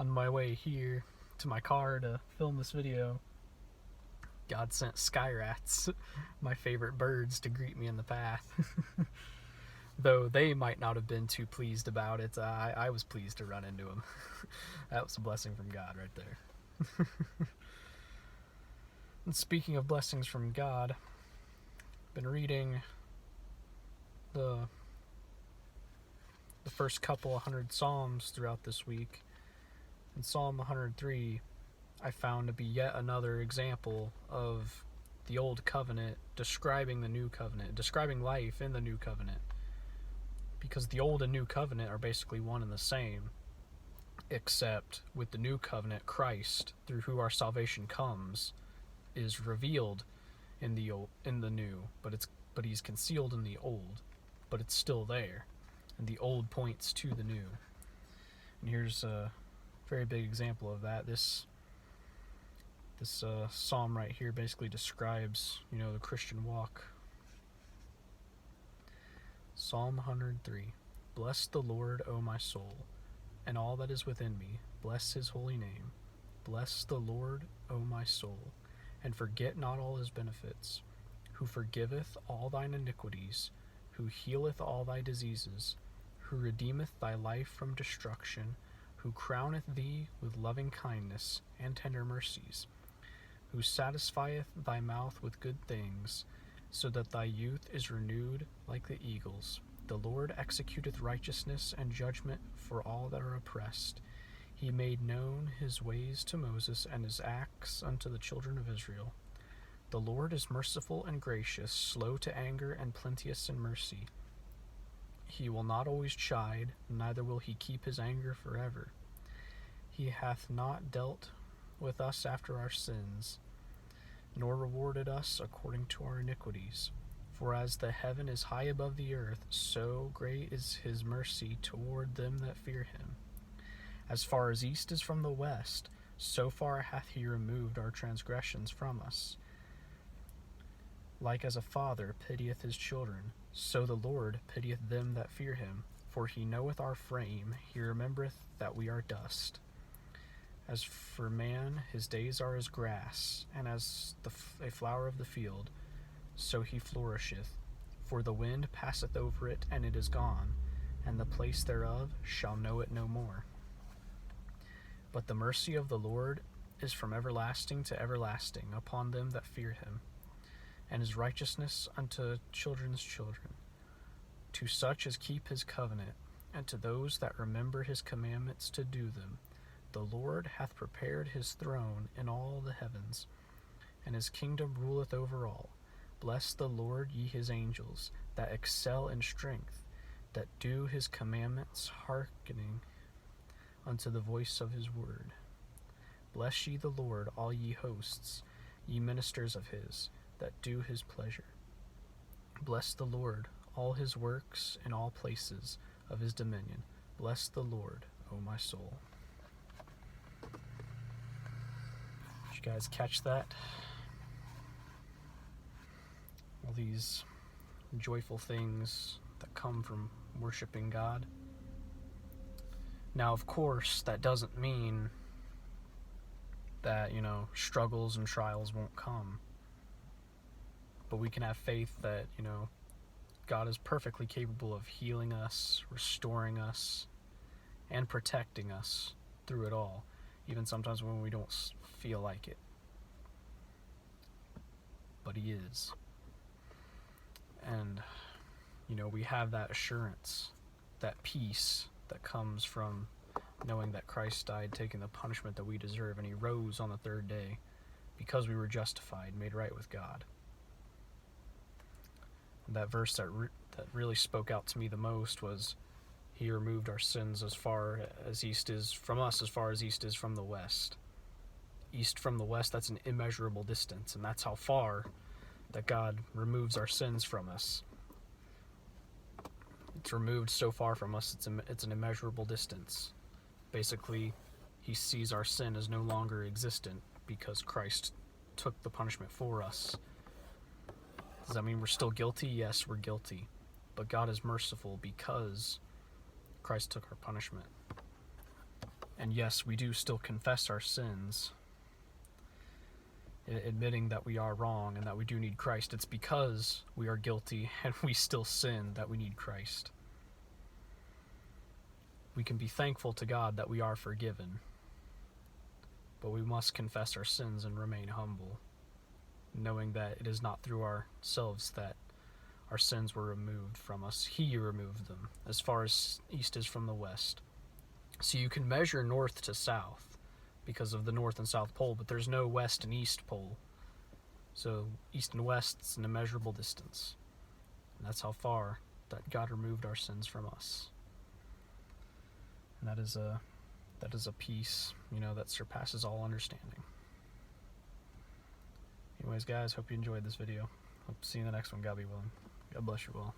On my way here to my car to film this video, God sent sky rats, my favorite birds, to greet me in the path. Though they might not have been too pleased about it, I was pleased to run into them. That was a blessing from God right there. And speaking of blessings from God, I've been reading the first couple 100 Psalms throughout this week. In Psalm 103, I found to be yet another example of the Old Covenant describing the New Covenant, describing life in the New Covenant. Because the Old and New Covenant are basically one and the same, except with the New Covenant, Christ, through who our salvation comes, is revealed in the New, but he's concealed in the Old, but it's still there, and the Old points to the New. And here's a very big example of that. This psalm right here basically describes, the Christian walk. Psalm 103. Bless the Lord, O my soul, and all that is within me. Bless his holy name. Bless the Lord, O my soul, and forget not all his benefits, who forgiveth all thine iniquities, who healeth all thy diseases, who redeemeth thy life from destruction, who crowneth thee with loving kindness and tender mercies, who satisfieth thy mouth with good things, so that thy youth is renewed like the eagles. The Lord executeth righteousness and judgment for all that are oppressed. He made known his ways to Moses, and his acts unto the children of Israel. The Lord is merciful and gracious, slow to anger, and plenteous in mercy. He will not always chide, neither will he keep his anger forever. He hath not dealt with us after our sins, nor rewarded us according to our iniquities. For as the heaven is high above the earth, so great is his mercy toward them that fear him. As far as east is from the west, so far hath he removed our transgressions from us. Like as a father pitieth his children, so the Lord pitieth them that fear him. For he knoweth our frame, he remembereth that we are dust. As for man, his days are as grass, and as a flower of the field, so he flourisheth. For the wind passeth over it, and it is gone, and the place thereof shall know it no more. But the mercy of the Lord is from everlasting to everlasting upon them that fear him, and his righteousness unto children's children, to such as keep his covenant, and to those that remember his commandments to do them. The Lord hath prepared his throne in all the heavens, and his kingdom ruleth over all. Bless the Lord, ye his angels, that excel in strength, that do his commandments, hearkening unto the voice of his word. Bless ye the Lord, all ye hosts, ye ministers of his, that do his pleasure. Bless the Lord, all his works in all places of his dominion. Bless the Lord, O my soul. Did you guys catch that? All these joyful things that come from worshiping God. Now, of course, that doesn't mean that, struggles and trials won't come. But we can have faith that, God is perfectly capable of healing us, restoring us, and protecting us through it all, even sometimes when we don't feel like it. But he is. And, we have that assurance, that peace that comes from knowing that Christ died, taking the punishment that we deserve, and he rose on the third day because we were justified, made right with God. And that verse that really spoke out to me the most was, he removed our sins as far as east is from us, as far as east is from the west. East from the west, that's an immeasurable distance, and that's how far that God removes our sins from us. It's removed so far from us, it's an immeasurable distance. Basically, he sees our sin as no longer existent because Christ took the punishment for us. Does that mean we're still guilty? Yes, we're guilty. But God is merciful because Christ took our punishment. And yes, we do still confess our sins, admitting that we are wrong and that we do need Christ. It's because we are guilty and we still sin that we need Christ. We can be thankful to God that we are forgiven, but we must confess our sins and remain humble, knowing that it is not through ourselves that our sins were removed from us. He removed them, as far as east is from the west. So you can measure north to south because of the North and South Pole, but there's no west and east pole. So east and west is an immeasurable distance. And that's how far that God removed our sins from us. And that is a peace, that surpasses all understanding. Anyways, guys, hope you enjoyed this video. Hope to see you in the next one. God be willing. God bless you all.